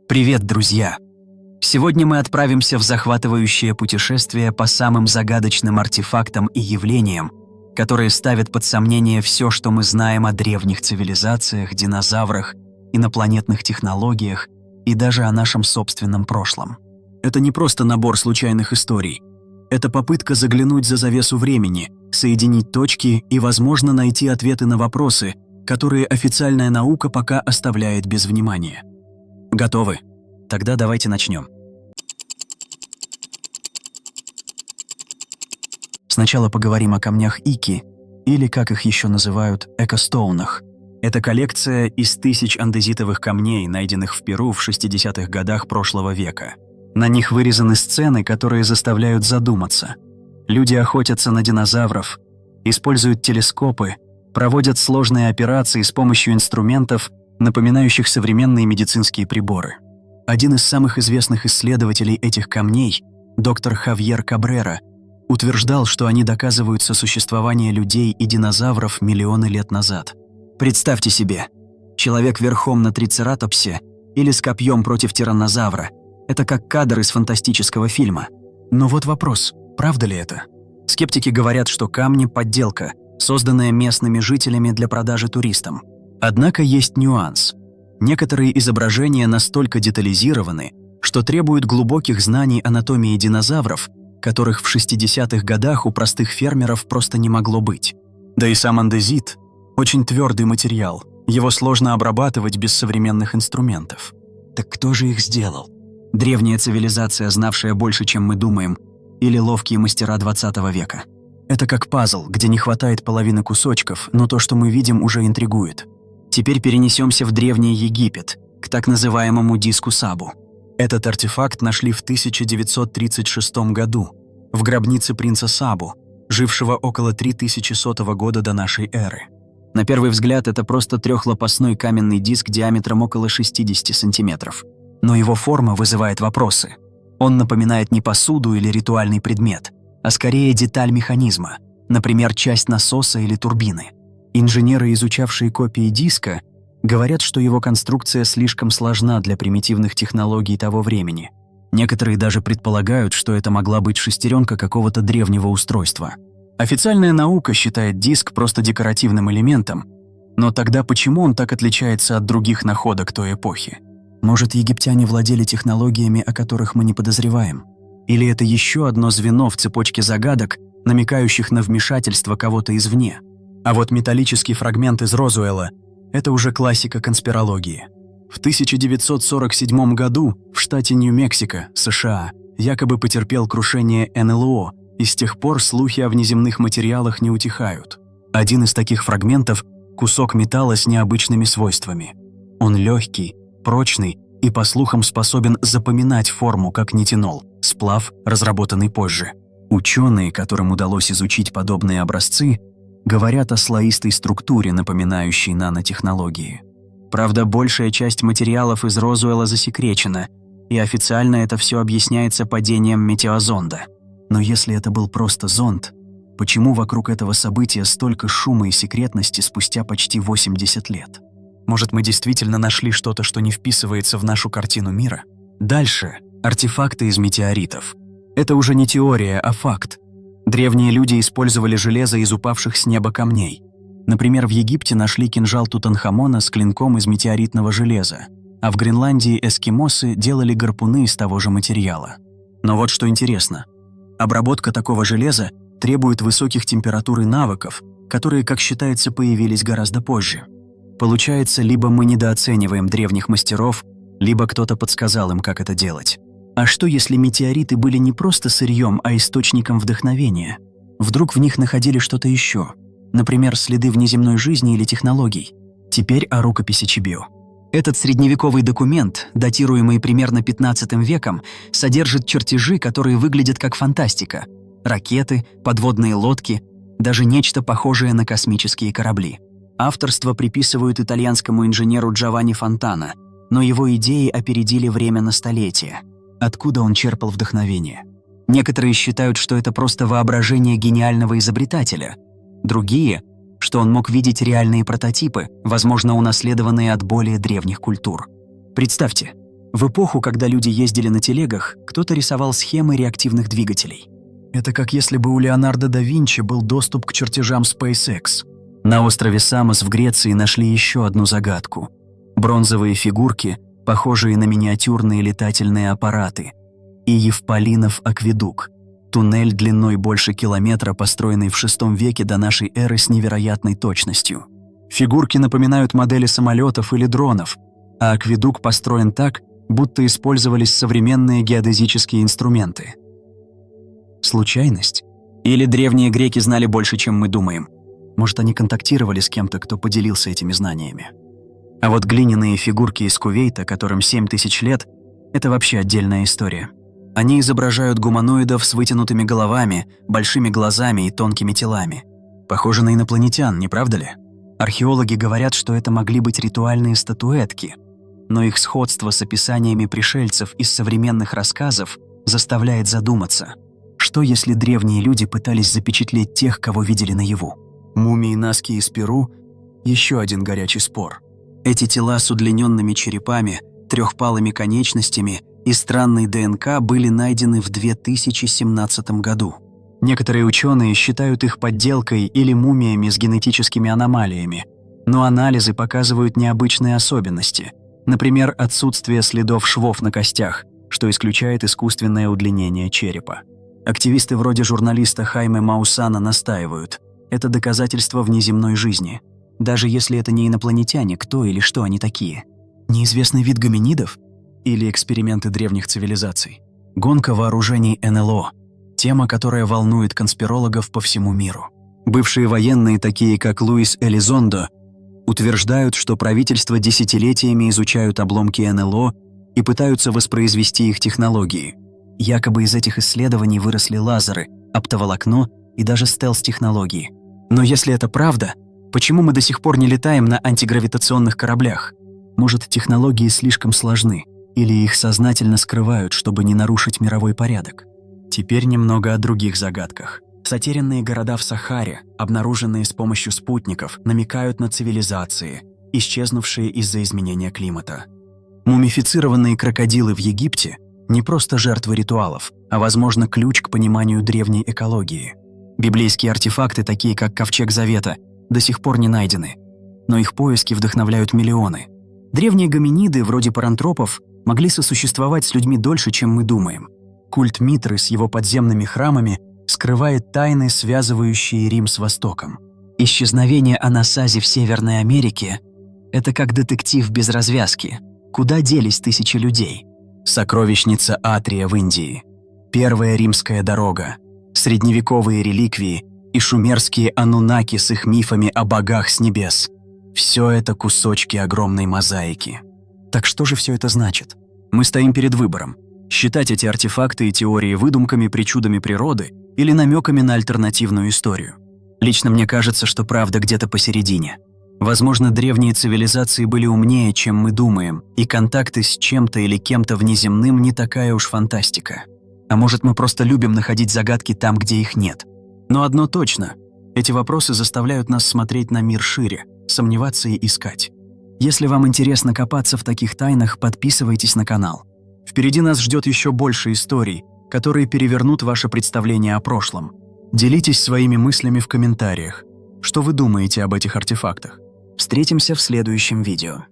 Привет, друзья! Сегодня мы отправимся в захватывающее путешествие по самым загадочным артефактам и явлениям, которые ставят под сомнение все, что мы знаем о древних цивилизациях, динозаврах, инопланетных технологиях и даже о нашем собственном прошлом. Это не просто набор случайных историй. Это попытка заглянуть за завесу времени, соединить точки и, возможно, найти ответы на вопросы, которые официальная наука пока оставляет без внимания. Готовы? Тогда давайте начнем. Сначала поговорим о камнях Ики, или, как их еще называют, экостоунах. Это коллекция из тысяч андезитовых камней, найденных в Перу в 60-х годах прошлого века. На них вырезаны сцены, которые заставляют задуматься. Люди охотятся на динозавров, используют телескопы, проводят сложные операции с помощью инструментов, напоминающих современные медицинские приборы. Один из самых известных исследователей этих камней, доктор Хавьер Кабрера, утверждал, что они доказывают сосуществование людей и динозавров миллионы лет назад. Представьте себе, человек верхом на трицератопсе или с копьем против тираннозавра. Это как кадр из фантастического фильма. Но вот вопрос, правда ли это? Скептики говорят, что камни – подделка, созданная местными жителями для продажи туристам. Однако есть нюанс. Некоторые изображения настолько детализированы, что требуют глубоких знаний анатомии динозавров, которых в 60-х годах у простых фермеров просто не могло быть. Да и сам андезит – очень твердый материал, его сложно обрабатывать без современных инструментов. Так кто же их сделал? Древняя цивилизация, знавшая больше, чем мы думаем, или ловкие мастера 20 века? Это как пазл, где не хватает половины кусочков, но то, что мы видим, уже интригует. Теперь перенесемся в Древний Египет, к так называемому диску Сабу. Этот артефакт нашли в 1936 году в гробнице принца Сабу, жившего около 3100 года до нашей эры. На первый взгляд, это просто трехлопастной каменный диск диаметром около 60 сантиметров. Но его форма вызывает вопросы. Он напоминает не посуду или ритуальный предмет, а скорее деталь механизма, например, часть насоса или турбины. Инженеры, изучавшие копии диска, говорят, что его конструкция слишком сложна для примитивных технологий того времени. Некоторые даже предполагают, что это могла быть шестеренка какого-то древнего устройства. Официальная наука считает диск просто декоративным элементом, но тогда почему он так отличается от других находок той эпохи? Может, египтяне владели технологиями, о которых мы не подозреваем? Или это еще одно звено в цепочке загадок, намекающих на вмешательство кого-то извне? А вот металлический фрагмент из Розуэлла – это уже классика конспирологии. В 1947 году в штате Нью-Мексико, США, якобы потерпел крушение НЛО, и с тех пор слухи о внеземных материалах не утихают. Один из таких фрагментов – кусок металла с необычными свойствами. Он легкий, прочный и, по слухам, способен запоминать форму, как нитинол, сплав, разработанный позже. Ученые, которым удалось изучить подобные образцы, говорят о слоистой структуре, напоминающей нанотехнологии. Правда, большая часть материалов из Розуэлла засекречена, и официально это все объясняется падением метеозонда. Но если это был просто зонд, почему вокруг этого события столько шума и секретности спустя почти 80 лет? Может, мы действительно нашли что-то, что не вписывается в нашу картину мира? Дальше – артефакты из метеоритов. Это уже не теория, а факт. Древние люди использовали железо из упавших с неба камней. Например, в Египте нашли кинжал Тутанхамона с клинком из метеоритного железа, а в Гренландии эскимосы делали гарпуны из того же материала. Но вот что интересно. Обработка такого железа требует высоких температур и навыков, которые, как считается, появились гораздо позже. Получается, либо мы недооцениваем древних мастеров, либо кто-то подсказал им, как это делать. А что, если метеориты были не просто сырьем, а источником вдохновения? Вдруг в них находили что-то еще? Например, следы внеземной жизни или технологий? Теперь о рукописи Чибио. Этот средневековый документ, датируемый примерно 15 веком, содержит чертежи, которые выглядят как фантастика. Ракеты, подводные лодки, даже нечто похожее на космические корабли. Авторство приписывают итальянскому инженеру Джованни Фонтана, но его идеи опередили время на столетия. Откуда он черпал вдохновение? Некоторые считают, что это просто воображение гениального изобретателя. Другие, что он мог видеть реальные прототипы, возможно, унаследованные от более древних культур. Представьте, В эпоху, когда люди ездили на телегах, кто-то рисовал схемы реактивных двигателей. Это как если бы у Леонардо да Винчи был доступ к чертежам SpaceX. На острове Самос в Греции нашли еще одну загадку. Бронзовые фигурки, похожие на миниатюрные летательные аппараты. И Евполинов акведук. Туннель длиной больше километра, построенный в VI веке до нашей эры с невероятной точностью. Фигурки напоминают модели самолетов или дронов, а акведук построен так, будто использовались современные геодезические инструменты. Случайность? Или древние греки знали больше, чем мы думаем? Может, они контактировали с кем-то, кто поделился этими знаниями? А вот глиняные фигурки из Кувейта, которым 7000 лет, это вообще отдельная история. Они изображают гуманоидов с вытянутыми головами, большими глазами и тонкими телами. Похоже на инопланетян, не правда ли? Археологи говорят, что это могли быть ритуальные статуэтки, но их сходство с описаниями пришельцев из современных рассказов заставляет задуматься. Что если древние люди пытались запечатлеть тех, кого видели наяву? Мумии Наски из Перу – еще один горячий спор. Эти тела с удлиненными черепами, трехпалыми конечностями и странной ДНК были найдены в 2017 году. Некоторые ученые считают их подделкой или мумиями с генетическими аномалиями, но анализы показывают необычные особенности. Например, отсутствие следов швов на костях, что исключает искусственное удлинение черепа. Активисты вроде журналиста Хайме Маусана настаивают. Это доказательство внеземной жизни. Даже если это не инопланетяне, кто или что они такие? Неизвестный вид гоминидов? Или эксперименты древних цивилизаций? Гонка вооружений НЛО. Тема, которая волнует конспирологов по всему миру. Бывшие военные, такие как Луис Элизондо, утверждают, что правительства десятилетиями изучают обломки НЛО и пытаются воспроизвести их технологии. Якобы из этих исследований выросли лазеры, оптоволокно и даже стелс-технологии. Но если это правда, почему мы до сих пор не летаем на антигравитационных кораблях? Может, технологии слишком сложны, или их сознательно скрывают, чтобы не нарушить мировой порядок? Теперь немного о других загадках. Затерянные города в Сахаре, обнаруженные с помощью спутников, намекают на цивилизации, исчезнувшие из-за изменения климата. Мумифицированные крокодилы в Египте – не просто жертвы ритуалов, а, возможно, ключ к пониманию древней экологии. Библейские артефакты, такие как Ковчег Завета, до сих пор не найдены, но их поиски вдохновляют миллионы. Древние гоминиды, вроде парантропов, могли сосуществовать с людьми дольше, чем мы думаем. Культ Митры с его подземными храмами скрывает тайны, связывающие Рим с Востоком. Исчезновение Анасази в Северной Америке – это как детектив без развязки. Куда делись тысячи людей? Сокровищница Атрия в Индии, Первая римская дорога, средневековые реликвии и шумерские анунаки с их мифами о богах с небес – все это кусочки огромной мозаики. Так что же все это значит? Мы стоим перед выбором – считать эти артефакты и теории выдумками, причудами природы или намеками на альтернативную историю. Лично мне кажется, что правда где-то посередине. Возможно, древние цивилизации были умнее, чем мы думаем, и контакты с чем-то или кем-то внеземным не такая уж фантастика. А может, мы просто любим находить загадки там, где их нет. Но одно точно – эти вопросы заставляют нас смотреть на мир шире, сомневаться и искать. Если вам интересно копаться в таких тайнах, подписывайтесь на канал. Впереди нас ждет еще больше историй, которые перевернут ваше представление о прошлом. Делитесь своими мыслями в комментариях. Что вы думаете об этих артефактах? Встретимся в следующем видео.